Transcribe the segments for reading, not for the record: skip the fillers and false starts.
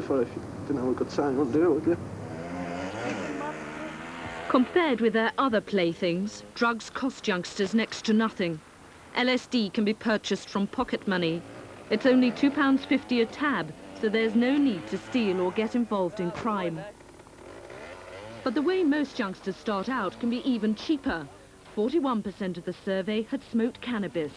For if you didn't have a good time, you wouldn't do it, would you? Compared with their other playthings, drugs cost youngsters next to nothing. LSD can be purchased from pocket money. It's only £2.50 a tab, so there's no need to steal or get involved in crime. But the way most youngsters start out can be even cheaper. 41% of the survey had smoked cannabis.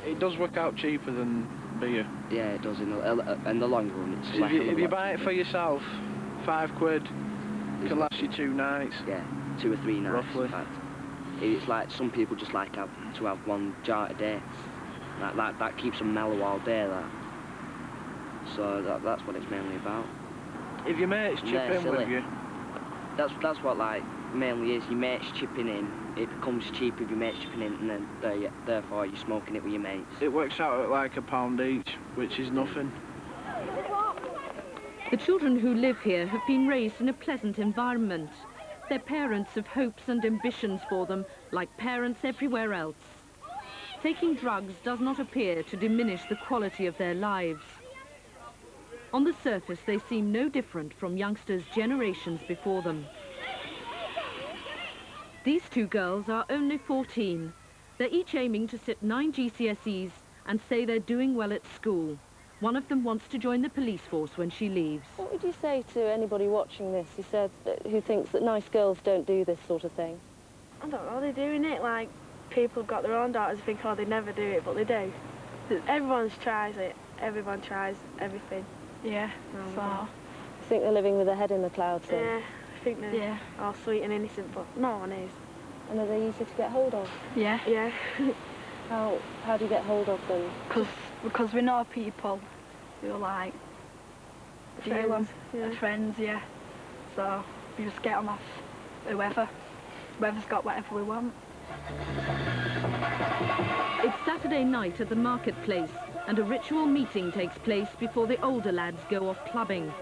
It does work out cheaper than beer. Yeah, it does in the long run. It's like if you buy it for yourself, £5 can last you 2 nights. Yeah, 2 or 3 nights. Roughly. In fact. It's like some people just like to have 1 jar a day. That keeps them mellow all day. That. So that's what it's mainly about. If your mates chip in with you. That's what like mainly is. Your mates chipping in. It becomes cheap if your mates chipping in, and then therefore you're smoking it with your mates. It works out at like £1 each, which is nothing. The children who live here have been raised in a pleasant environment. Their parents have hopes and ambitions for them, like parents everywhere else. Taking drugs does not appear to diminish the quality of their lives. On the surface, they seem no different from youngsters generations before them. These 2 girls are only 14. They're each aiming to sit 9 GCSEs and say they're doing well at school. One of them wants to join the police force when she leaves. What would you say to anybody watching this who thinks that nice girls don't do this sort of thing? I don't know, they're doing it like people have got their own daughters and think, oh, they never do it, but they do. Everyone tries it. Everyone tries everything. Yeah, so... I think they're living with their head in the clouds then? Yeah, I think they're all sweet and innocent, but no one is. And are they easy to get hold of? Yeah. Yeah. How do you get hold of them? Because we know people who are like... Friends. Friends, yeah. So we just get them off whoever's got whatever we want. It's Saturday night at the marketplace, and a ritual meeting takes place before the older lads go off clubbing.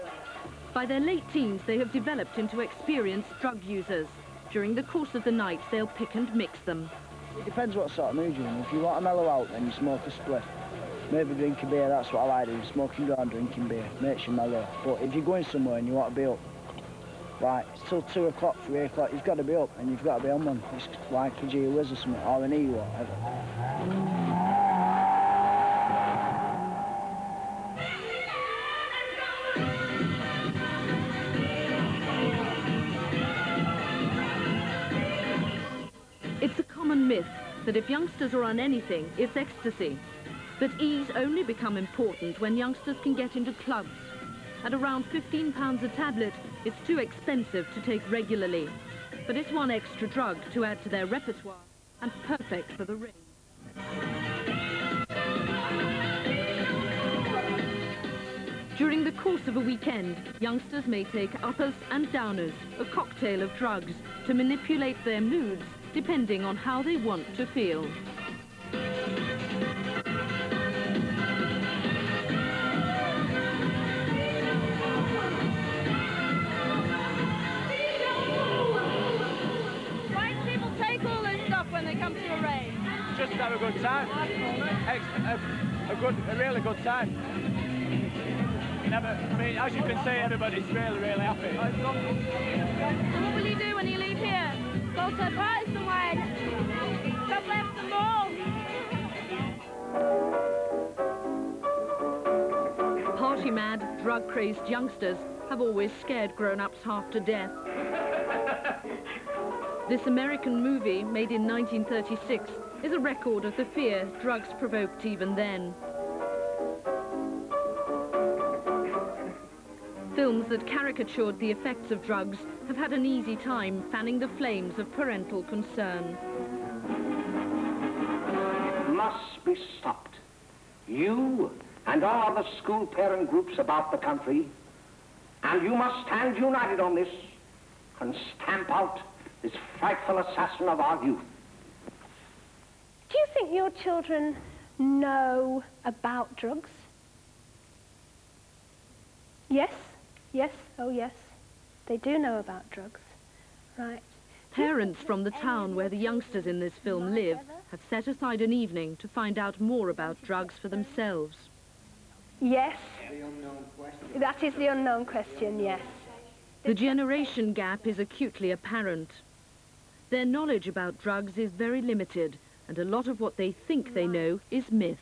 By their late teens, they have developed into experienced drug users. During the course of the night, they'll pick and mix them. It depends what sort of mood you're in. If you want to mellow out, then you smoke a spliff. Maybe drink a beer, that's what I like doing. Smoking down, drinking beer, makes you mellow. But if you're going somewhere and you want to be up, right, it's till 2 o'clock, 3 o'clock, you've got to be up and you've got to be on one. It's like a G Whiz or something, or an E, whatever. It's a common myth that if youngsters are on anything, it's ecstasy. But E's only become important when youngsters can get into clubs. At around £15 a tablet, it's too expensive to take regularly. But it's one extra drug to add to their repertoire, and perfect for the rave. During the course of a weekend, youngsters may take uppers and downers, a cocktail of drugs, to manipulate their moods depending on how they want to feel. Why do people take all this stuff when they come to a rave? Just to have a good time. A really good time. I mean, as you can see, everybody's really, really happy. What will you do when you leave here? Go to a party somewhere. Stop left the mall. Party-mad, drug-crazed youngsters have always scared grown-ups half to death. This American movie, made in 1936, is a record of the fear drugs provoked even then. Films that caricatured the effects of drugs have had an easy time fanning the flames of parental concern. Must be stopped. You and all the school parent groups about the country, and you must stand united on this and stamp out this frightful assassin of our youth. Do you think your children know about drugs? Yes? Yes, oh yes, they do know about drugs, right. Parents from the town where the youngsters in this film live have set aside an evening to find out more about drugs for themselves. Yes. The unknown question. That is the unknown question, yes. The generation gap is acutely apparent. Their knowledge about drugs is very limited, and a lot of what they think they know is myth.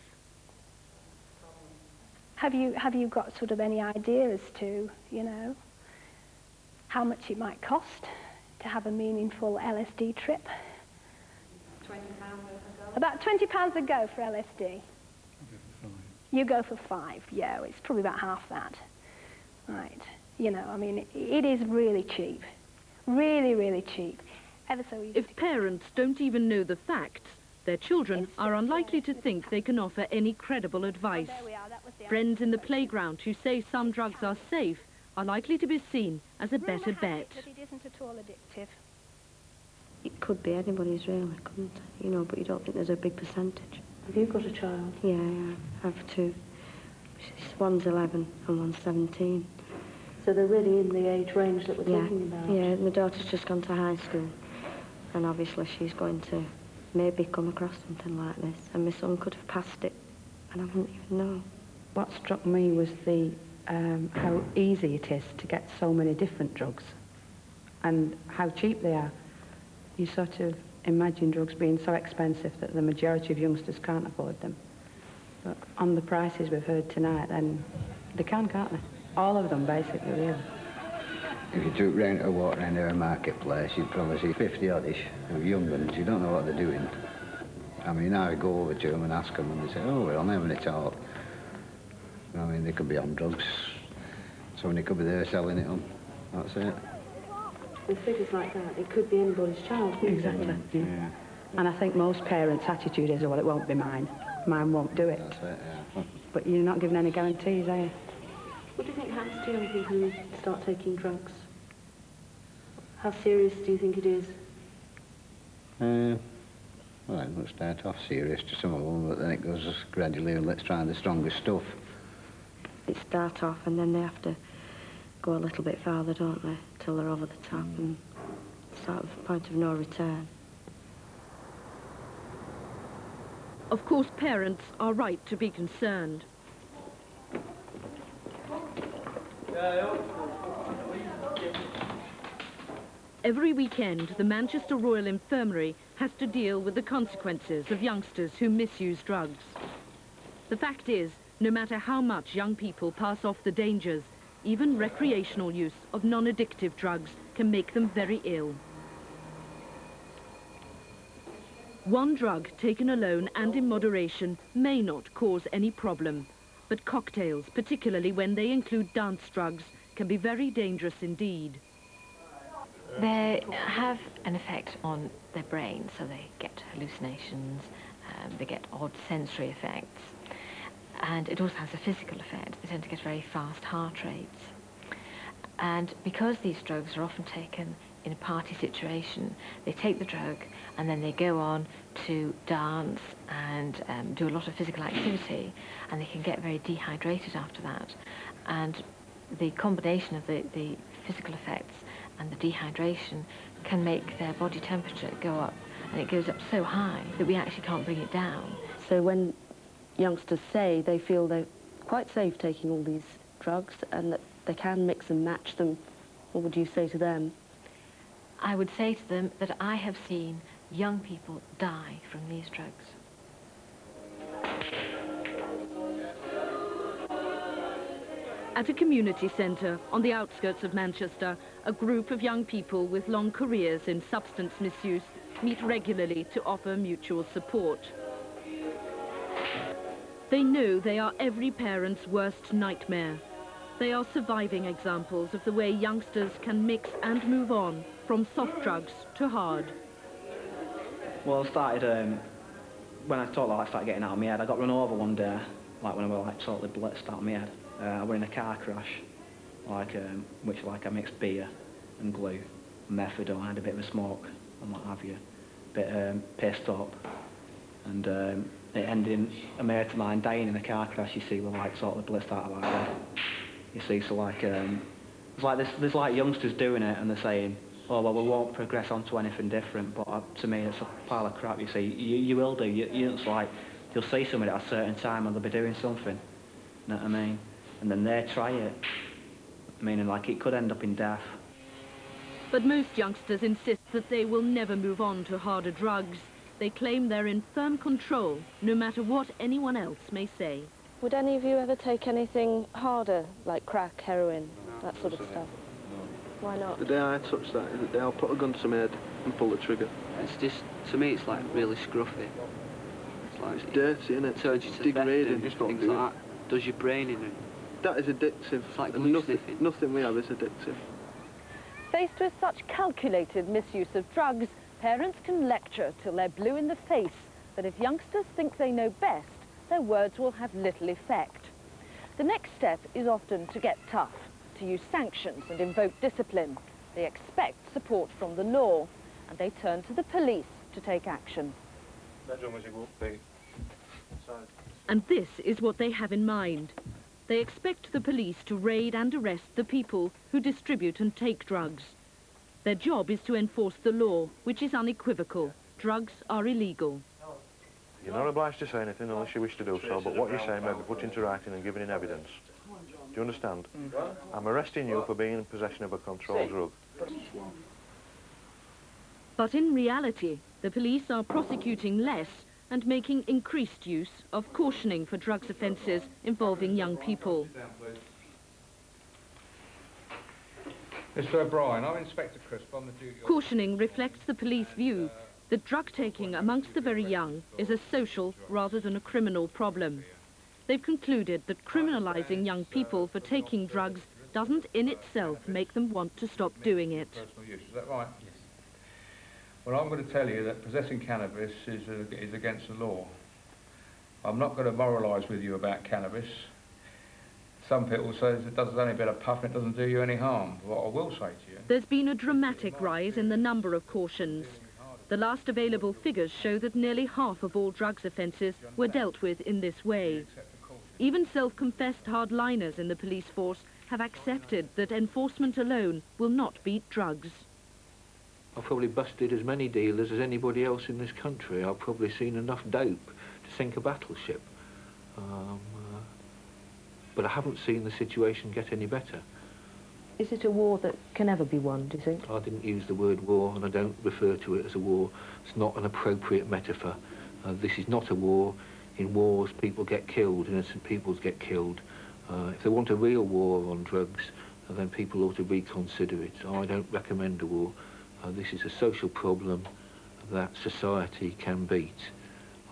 Have you got sort of any idea as to, you know, how much it might cost to have a meaningful LSD trip? £20 a go. About £20 a go for LSD. You go for 5, yeah, it's probably about half that. Right, you know, I mean, it is really cheap. Really, really cheap. Ever so easy. If parents don't even know the facts, their children are unlikely to think they can offer any credible advice. Friends in the playground who say some drugs are safe are likely to be seen as a better bet. But it isn't at all addictive. It could be anybody's really, couldn't it? You know, but you don't think there's a big percentage. Have you got a child? Yeah, I have 2. One's 11 and one's 17. So they're really in the age range that we're talking about? Yeah, my daughter's just gone to high school, and obviously she's going to maybe come across something like this, and my son could have passed it, and I wouldn't even know. What struck me was the how easy it is to get so many different drugs, and how cheap they are. You sort of imagine drugs being so expensive that the majority of youngsters can't afford them. But on the prices we've heard tonight, then they can, can't they? All of them, basically, really. If you took round to walk around our marketplace, you'd probably see 50-oddish of young ones. You don't know what they're doing. I mean, I go over to them and ask them, and they say, oh, well, I'm having a talk. I mean, they could be on drugs. Somebody could be there selling it on. That's it. With figures like that, it could be anybody's child. Exactly. Yeah. And I think most parents' attitude is, well, it won't be mine. Mine won't do it. That's it, yeah. But you're not given any guarantees, are you? What do you think happens to young people who start taking drugs? How serious do you think it is? Well, it might start off serious to some of them, but then it goes gradually, let's try the strongest stuff. It starts off and then they have to go a little bit farther, don't they, till they're over the top and sort of point of no return. Of course, parents are right to be concerned. Every weekend, the Manchester Royal Infirmary has to deal with the consequences of youngsters who misuse drugs. The fact is, no matter how much young people pass off the dangers, even recreational use of non-addictive drugs can make them very ill. One drug taken alone and in moderation may not cause any problem, but cocktails, particularly when they include dance drugs, can be very dangerous indeed. They have an effect on their brain, so they get hallucinations, they get odd sensory effects, and it also has a physical effect. They tend to get very fast heart rates. And because these drugs are often taken in a party situation, they take the drug and then they go on to dance and do a lot of physical activity, and they can get very dehydrated after that. And the combination of the physical effects and the dehydration can make their body temperature go up, and it goes up so high that we actually can't bring it down. So when youngsters say they feel they're quite safe taking all these drugs and that they can mix and match them, what would you say to them? I would say to them that I have seen young people die from these drugs. At a community centre on the outskirts of Manchester, a group of young people with long careers in substance misuse meet regularly to offer mutual support. They know they are every parent's worst nightmare. They are surviving examples of the way youngsters can mix and move on from soft drugs to hard. Well, I started, when I started getting out of my head, I got run over one day, like when I was totally blitzed out of my head. I was in a car crash, which I mixed beer and glue, and methadone. I had a bit of a smoke and what have you, a bit pissed up, and it ended in a mate of mine dying in a car crash. You see, we're sort of blitzed out of our head. You see, so there's youngsters doing it, and they're saying, oh well, we won't progress on to anything different. But to me, it's a pile of crap. You see, you will do. It's you'll see somebody at a certain time, and they'll be doing something. you know what I mean? And then they try it. Meaning, like, it could end up in death. But most youngsters insist that they will never move on to harder drugs. They claim they're in firm control, no matter what anyone else may say. Would any of you ever take anything harder, like crack, heroin, that sort of stuff? Why not? The day I touch that is the day I'll put a gun to my head and pull the trigger. It's just, to me, it's like really scruffy. It's like it's dirty, isn't it? Turns you to degrading. Theft and things like that. Does your brain in. That is addictive. It's like and nothing we have is addictive. Faced with such calculated misuse of drugs, parents can lecture till they're blue in the face. But if youngsters think they know best, their words will have little effect. The next step is often to get tough, to use sanctions and invoke discipline. They expect support from the law, and they turn to the police to take action. And this is what they have in mind. They expect the police to raid and arrest the people who distribute and take drugs. Their job is to enforce the law, which is unequivocal. Drugs are illegal. You're not obliged to say anything unless you wish to do so, but what you say may be put into writing and given in evidence. Do you understand? I'm arresting you for being in possession of a controlled drug. But in reality, the police are prosecuting less and making increased use of cautioning for drugs offences involving young people. Mr. O'Brien, I'm Inspector Crisp on the duty. Cautioning reflects the police view that drug taking amongst the very young is a social rather than a criminal problem. They've concluded that criminalising young people for taking drugs doesn't in itself make them want to stop doing it. Personal use, is that right? Yes. Well, I'm going to tell you that possessing cannabis is against the law. I'm not going to moralise with you about cannabis. Some people say it does only a bit of puff and it doesn't do you any harm. What I will say to you... There's been a dramatic rise in the number of cautions. The last available figures show that nearly half of all drugs offences were dealt with in this way. Even self-confessed hardliners in the police force have accepted that enforcement alone will not beat drugs. I've probably busted as many dealers as anybody else in this country. I've probably seen enough dope to sink a battleship. But I haven't seen the situation get any better. Is it a war that can ever be won, do you think? I didn't use the word war, and I don't refer to it as a war. It's not an appropriate metaphor. This is not a war. In wars, people get killed, innocent people get killed. If they want a real war on drugs, then people ought to reconsider it. I don't recommend a war. This is a social problem that society can beat.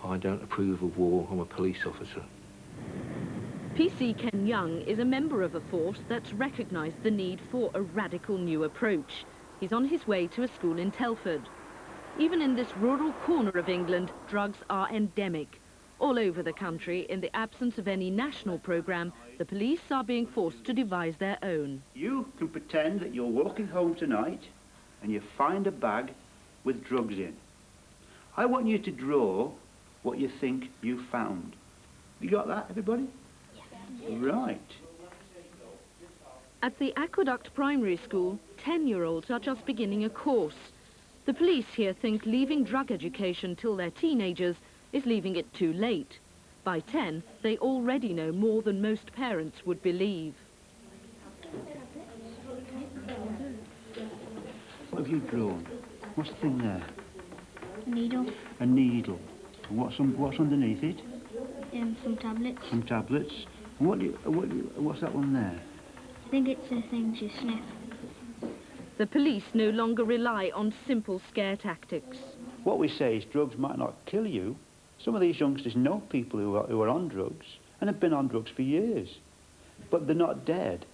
I don't approve of war. I'm a police officer. PC Ken Young is a member of a force that's recognised the need for a radical new approach. He's on his way to a school in Telford. Even in this rural corner of England, drugs are endemic. All over the country, in the absence of any national programme, the police are being forced to devise their own. You can pretend that you're walking home tonight and you find a bag with drugs in. I want you to draw what you think you found. You got that, everybody? Yes. Right. At the Aqueduct Primary School, 10-year-olds are just beginning a course. The police here think leaving drug education till they're teenagers is leaving it too late. By 10, they already know more than most parents would believe. What have you drawn? What's the thing there? A needle. A needle. And what's underneath it? Some tablets. Some tablets. And what's that one there? I think it's the things you sniff. The police no longer rely on simple scare tactics. What we say is drugs might not kill you. Some of these youngsters know people who are on drugs and have been on drugs for years, but they're not dead.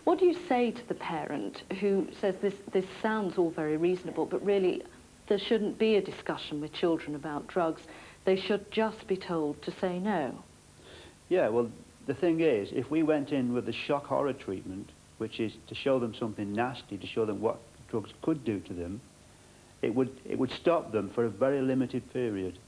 What do you say to the parent who says this sounds all very reasonable, but really there shouldn't be a discussion with children about drugs? They should just be told to say no. Yeah, well, the thing is, if we went in with the shock horror treatment, which is to show them something nasty, to show them what drugs could do to them, it would stop them for a very limited period.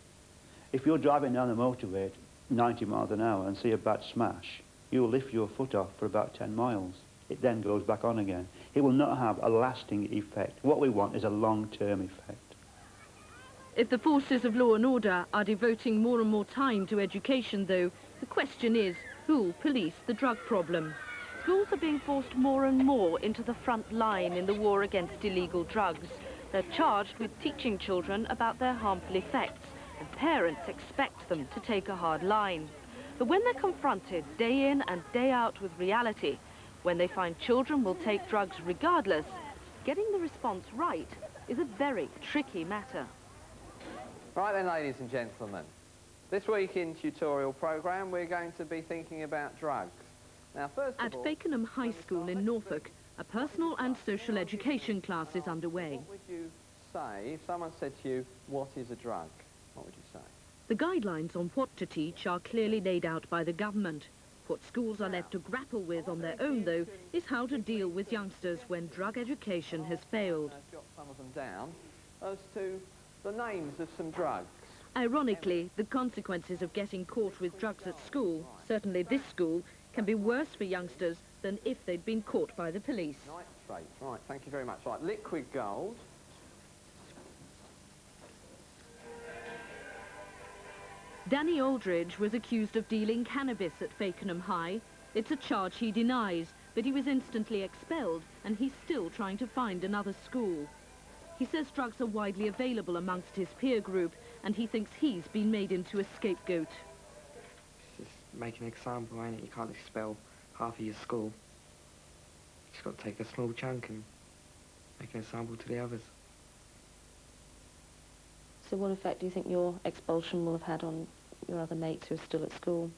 If you're driving down the motorway at 90 miles an hour and see a bad smash, you'll lift your foot off for about 10 miles. It then goes back on again. It will not have a lasting effect. What we want is a long-term effect. If the forces of law and order are devoting more and more time to education, though, the question is, Who'll police the drug problem? Schools are being forced more and more into the front line in the war against illegal drugs. They're charged with teaching children about their harmful effects, and parents expect them to take a hard line. But when they're confronted day in and day out with reality, when they find children will take drugs regardless, getting the response right is a very tricky matter. Right then, ladies and gentlemen, this week in tutorial programme we're going to be thinking about drugs. Now, first of At all, Fakenham High School in Norfolk, a personal and social education class is underway. what would you say if someone said to you, what is a drug? What would you say? The guidelines on what to teach are clearly laid out by the government. What schools are left to grapple with on their own, though, is how to deal with youngsters when drug education has failed. Jot some of them down as to the names of some drugs. Ironically, the consequences of getting caught with drugs at school, certainly this school, can be worse for youngsters than if they'd been caught by the police. Nitrates, right, thank you very much. Right, liquid gold. Danny Aldridge was accused of dealing cannabis at Fakenham High. It's a charge he denies, but he was instantly expelled, and he's still trying to find another school. He says drugs are widely available amongst his peer group, and he thinks he's been made into a scapegoat. Just make an example, ain't it? You can't expel half of your school. You just got to take a small chunk and make an example to the others. So what effect do you think your expulsion will have had on your other mates who are still at school?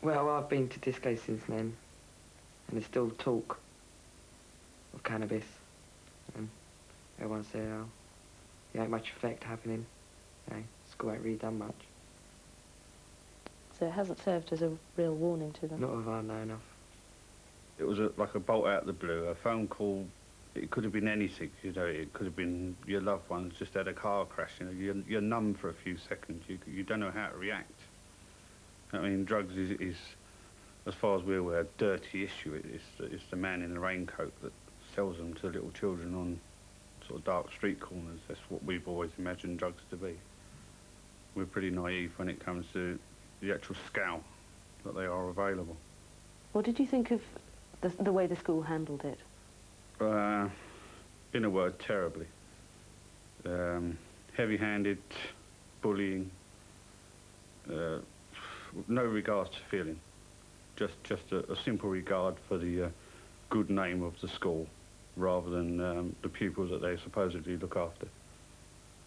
Well, I've been to disco since then, and there's still talk of cannabis, and everyone said, oh, there ain't much effect happening. You know, school ain't really done much. So it hasn't served as a real warning to them? Not if I know enough. It was like a bolt out of the blue, a phone call. It could have been anything, you know, it could have been your loved ones just had a car crash, you know, you're numb for a few seconds, you don't know how to react. I mean, drugs is as far as we're aware, a dirty issue. It's the man in the raincoat that sells them to little children on sort of dark street corners. That's what we've always imagined drugs to be. We're pretty naive when it comes to the actual scale that they are available. What did you think of the way the school handled it? In a word, terribly. Heavy-handed, bullying, no regards to feeling. Just a simple regard for the good name of the school, rather than the pupils that they supposedly look after.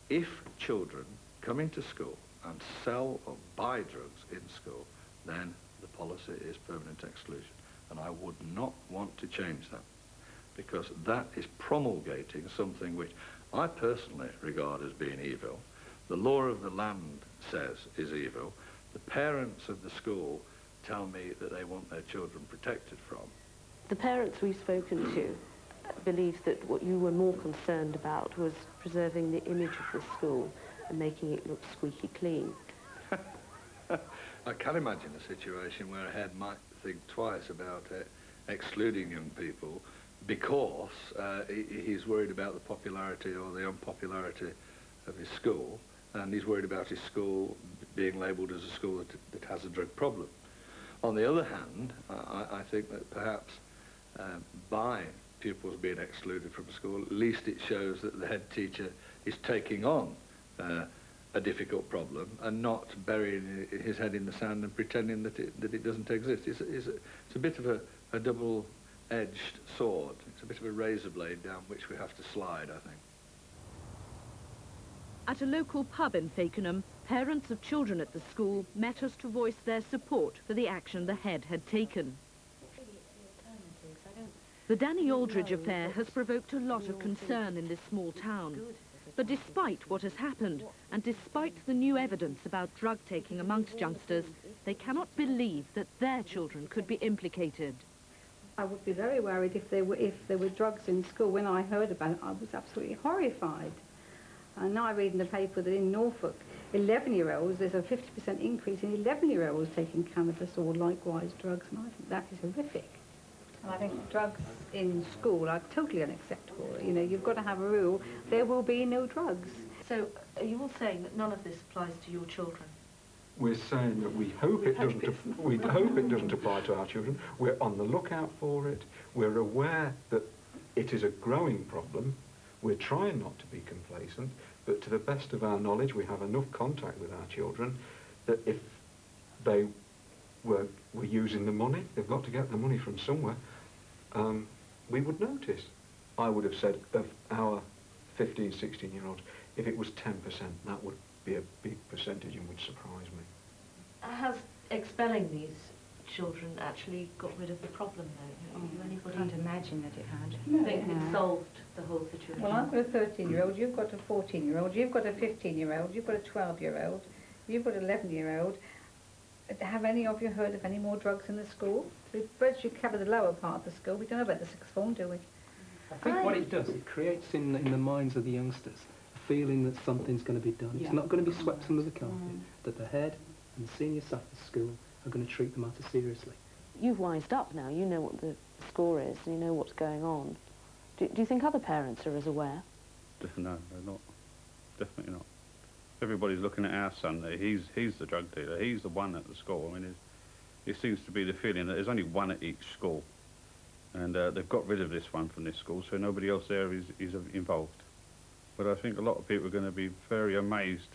If children come into school and sell or buy drugs in school, then the policy is permanent exclusion. And I would not want to change that, because that is promulgating something which I personally regard as being evil. The law of the land says is evil. The parents of the school tell me that they want their children protected from. The parents we've spoken to believe that what you were more concerned about was preserving the image of the school and making it look squeaky clean. I can imagine a situation where a head might think twice about excluding young people because he's worried about the popularity or the unpopularity of his school, and he's worried about his school being labelled as a school that has a drug problem. On the other hand, I think that perhaps by pupils being excluded from school, at least it shows that the head teacher is taking on a difficult problem and not burying his head in the sand and pretending that it doesn't exist. It's a bit of a double-edged sword. It's a bit of a razor blade down which we have to slide, I think. At a local pub in Fakenham, parents of children at the school met us to voice their support for the action the head had taken. The Danny Aldridge affair has provoked a lot of concern in this small town. But despite what has happened, and despite the new evidence about drug-taking amongst youngsters, they cannot believe that their children could be implicated. I would be very worried if there were drugs in school. When I heard about it, I was absolutely horrified. And now I read in the paper that in Norfolk, 11-year-olds, there's a 50% increase in 11-year-olds taking cannabis or likewise drugs, and I think that is horrific. And I think drugs in school are totally unacceptable. You know, you've got to have a rule, there will be no drugs. So are you all saying that none of this applies to your children? We're saying that we hope it doesn't apply to our children. We're on the lookout for it. We're aware that it is a growing problem. We're trying not to be complacent, but to the best of our knowledge, we have enough contact with our children that if they were using the money, they've got to get the money from somewhere, we would notice. I would have said of our 15, 16-year-olds, if it was 10%, that would be a big percentage and would surprise me. Has expelling these children actually got rid of the problem, though? I can't imagine that it had. Think it solved the whole situation? Well, I've got a 13-year-old, you've got a 14-year-old, you've got a 15-year-old, you've got a 12-year-old, you've got an 11-year-old. Have any of you heard of any more drugs in the school? We've virtually covered the lower part of the school. We don't know about the sixth form, do we? I think what it does, it creates in the minds of the youngsters a feeling that something's going to be done. It's not going to be swept under the carpet, that the head and the senior staff of the school are going to treat the matter seriously. You've wised up now, you know what the score is, and you know what's going on. Do you think other parents are as aware? No, they're not. Definitely not. Everybody's looking at our son there. He's the drug dealer. He's the one at the school. I mean, it seems to be the feeling that there's only one at each school. And they've got rid of this one from this school, so nobody else there is involved. But I think a lot of people are going to be very amazed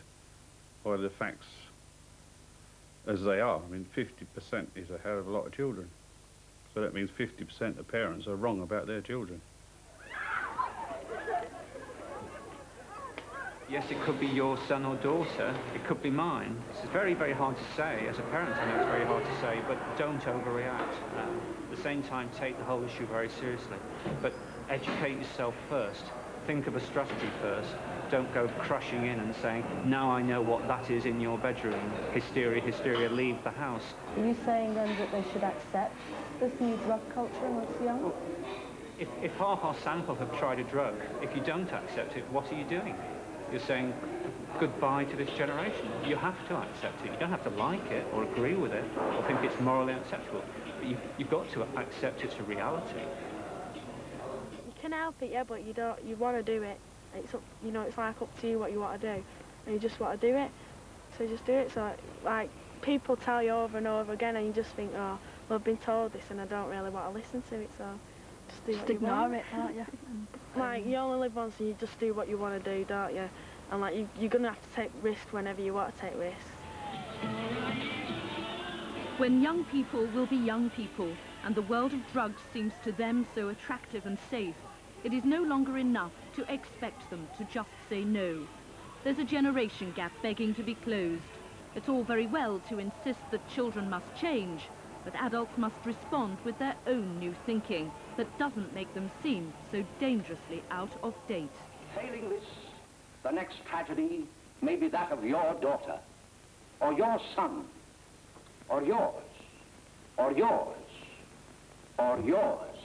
by the facts as they are. I mean, 50% is a hell of a lot of children. So that means 50% of parents are wrong about their children. Yes, it could be your son or daughter. It could be mine. It's very, very hard to say. As a parent, I know it's very hard to say, but don't overreact. At the same time, take the whole issue very seriously. But educate yourself first. Think of a strategy first. Don't go crushing in and saying, now I know what that is in your bedroom. Hysteria, hysteria, leave the house. Are you saying then that they should accept this new drug culture amongst the young? If half our sample have tried a drug, if you don't accept it, what are you doing? You're saying goodbye to this generation. You have to accept it. You don't have to like it or agree with it or think it's morally acceptable. But you've got to accept it's a reality. You can help it, yeah, but you don't. You want to do it. It's up, you know, it's like up to you what you want to do, and you just want to do it. So just do it. So like people tell you over and over again, and you just think, oh, well, I've been told this, and I don't really want to listen to it. So just do what you ignore want. it, aren't you? Like, you only live once and you just do what you want to do, don't you? And, like, you're going to have to take risks whenever you want to take risks. When young people will be young people, and the world of drugs seems to them so attractive and safe, it is no longer enough to expect them to just say no. There's a generation gap begging to be closed. It's all very well to insist that children must change, but adults must respond with their own new thinking that doesn't make them seem so dangerously out of date. Failing this, the next tragedy may be that of your daughter, or your son, or yours, or yours, or yours.